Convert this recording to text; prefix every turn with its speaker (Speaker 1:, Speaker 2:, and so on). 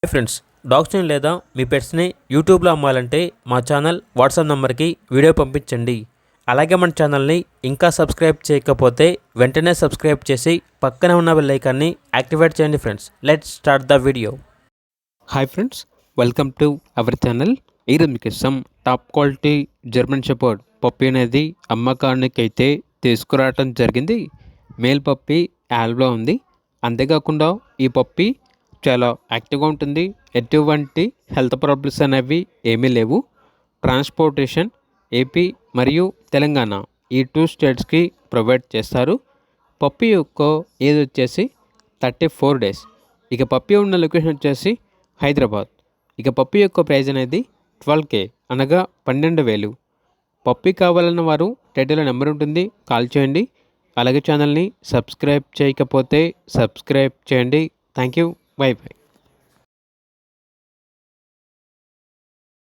Speaker 1: Hi friends, డాగ్స్ని లేదా మీ పెట్స్ని యూట్యూబ్లో అమ్మాలంటే మా ఛానల్ వాట్సాప్ నెంబర్కి వీడియో పంపించండి. అలాగే మన ఛానల్ని ఇంకా సబ్స్క్రైబ్ చేయకపోతే వెంటనే సబ్స్క్రైబ్ చేసి పక్కనే ఉన్న బెల్ ఐకాన్ని యాక్టివేట్ చేయండి. Friends, let's start the video. Hi friends, welcome to our channel. ఈరోజు మీకు ఇష్టం top quality German shepherd puppy అనేది అమ్మకానికి అయితే తీసుకురావటం జరిగింది. మేల్ పప్పి యాల్బ్లో ఉంది. అంతేకాకుండా ఈ పప్పి చాలా యాక్టివ్గా ఉంటుంది. ఎటువంటి హెల్త్ ప్రాబ్లమ్స్ అనేవి ఏమీ లేవు. ట్రాన్స్పోర్టేషన్ ఏపీ మరియు తెలంగాణ ఈ 2 స్టేట్స్కి ప్రొవైడ్ చేస్తారు. పప్పి యొక్క ఏజ్ వచ్చేసి 34 డేస్. ఇక పప్పి ఉన్న లొకేషన్ వచ్చేసి హైదరాబాద్. ఇక పప్పి యొక్క ప్రైజ్ అనేది 12K అనగా 12,000. పప్పి కావాలన్న వారు టైటిల్లో నెంబర్ ఉంటుంది, కాల్ చేయండి. అలాగే ఛానల్ని సబ్స్క్రైబ్ చేయకపోతే సబ్స్క్రైబ్ చేయండి. Thank you. By by.